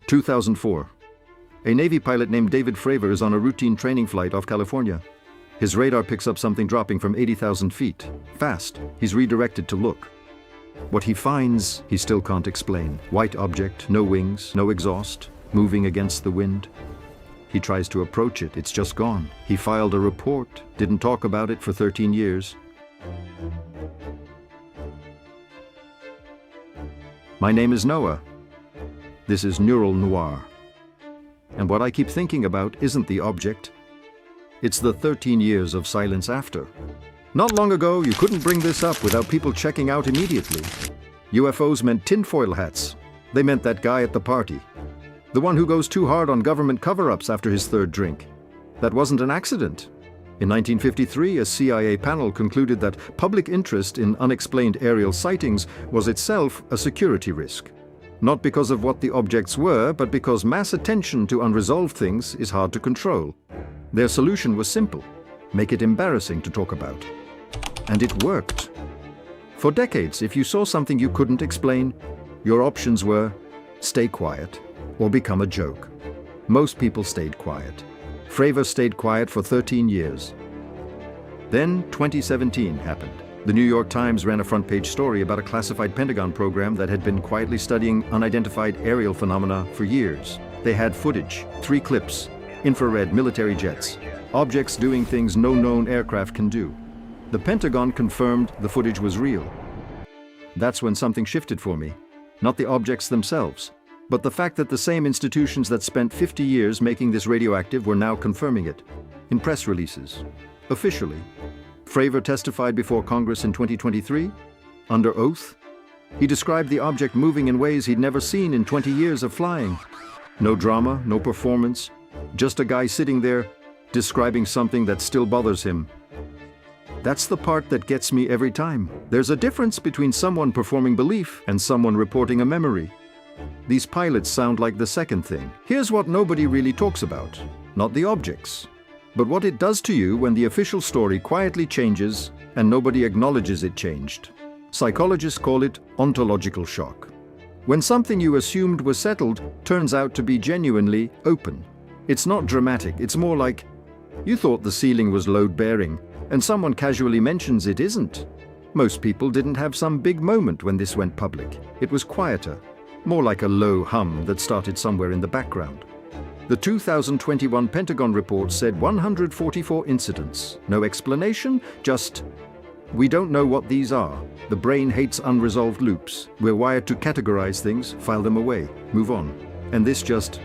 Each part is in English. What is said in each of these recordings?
2004. A Navy pilot named David Fravor is on a routine training flight off California. His radar picks up something dropping from 80,000 feet. Fast, he's redirected to look. What he finds, he still can't explain. White object, no wings, no exhaust, moving against the wind. He tries to approach it, it's just gone. He filed a report, didn't talk about it for 13 years. My name is Noah. This is Noir. And what I keep thinking about isn't the object. It's the 13 years of silence after. Not long ago, you couldn't bring this up without people checking out immediately. UFOs meant tinfoil hats. They meant that guy at the party. The one who goes too hard on government cover-ups after his third drink. That wasn't an accident. In 1953, a CIA panel concluded that public interest in unexplained aerial sightings was itself a security risk. Not because of what the objects were, but because mass attention to unresolved things is hard to control. Their solution was simple: make it embarrassing to talk about. And it worked. For decades, if you saw something you couldn't explain, your options were stay quiet or become a joke. Most people stayed quiet. Fravor stayed quiet for 13 years. Then 2017 happened. The New York Times ran a front-page story about a classified Pentagon program that had been quietly studying unidentified aerial phenomena for years. They had footage, 3 clips, infrared military jets, objects doing things no known aircraft can do. The Pentagon confirmed the footage was real. That's when something shifted for me. Not the objects themselves, but the fact that the same institutions that spent 50 years making this radioactive were now confirming it. In press releases. Officially. Fravor testified before Congress in 2023, under oath. He described the object moving in ways he'd never seen in 20 years of flying. No drama, no performance, just a guy sitting there describing something that still bothers him. That's the part that gets me every time. There's a difference between someone performing belief and someone reporting a memory. These pilots sound like the second thing. Here's what nobody really talks about, not the objects, but what it does to you when the official story quietly changes and nobody acknowledges it changed. Psychologists call it ontological shock. When something you assumed was settled turns out to be genuinely open. It's not dramatic, it's more like, you thought the ceiling was load-bearing, and someone casually mentions it isn't. Most people didn't have some big moment when this went public. It was quieter, more like a low hum that started somewhere in the background. The 2021 Pentagon report said 144 incidents. No explanation, just, we don't know what these are. The brain hates unresolved loops. We're wired to categorize things, file them away, move on. And this just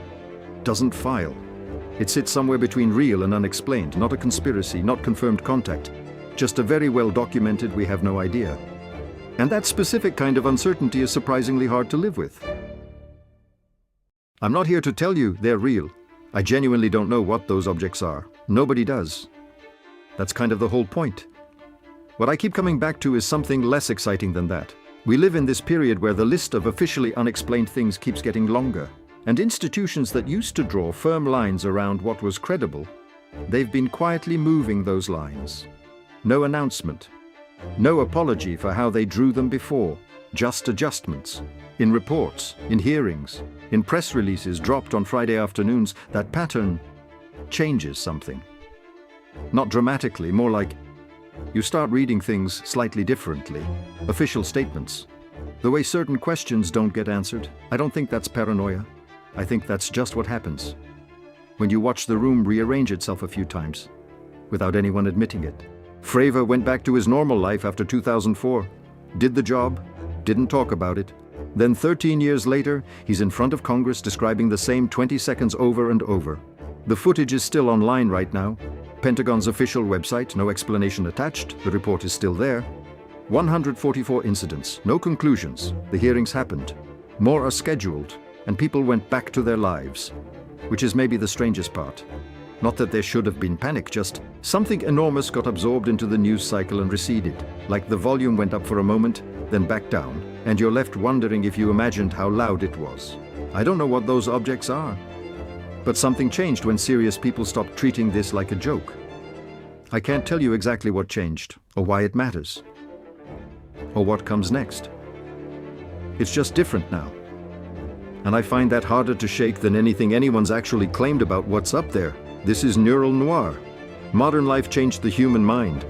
doesn't file. It sits somewhere between real and unexplained, not a conspiracy, not confirmed contact. Just a very well documented, we have no idea. And that specific kind of uncertainty is surprisingly hard to live with. I'm not here to tell you they're real. I genuinely don't know what those objects are. Nobody does. That's kind of the whole point. What I keep coming back to is something less exciting than that. We live in this period where the list of officially unexplained things keeps getting longer. And institutions that used to draw firm lines around what was credible, they've been quietly moving those lines. No announcement. No apology for how they drew them before. Just adjustments. In reports, in hearings, in press releases dropped on Friday afternoons, that pattern changes something. Not dramatically, more like you start reading things slightly differently. Official statements. The way certain questions don't get answered. I don't think that's paranoia. I think that's just what happens when you watch the room rearrange itself a few times without anyone admitting it. Fravor went back to his normal life after 2004, did the job, didn't talk about it. Then 13 years later, he's in front of Congress describing the same 20 seconds over and over. The footage is still online right now. Pentagon's official website, no explanation attached, the report is still there. 144 incidents, no conclusions. The hearings happened. More are scheduled, and people went back to their lives, which is maybe the strangest part. Not that there should have been panic, just something enormous got absorbed into the news cycle and receded, like the volume went up for a moment, then back down, and you're left wondering if you imagined how loud it was. I don't know what those objects are, but something changed when serious people stopped treating this like a joke. I can't tell you exactly what changed, or why it matters, or what comes next. It's just different now. And I find that harder to shake than anything anyone's actually claimed about what's up there. This is Neural Noir. Modern life changed the human mind.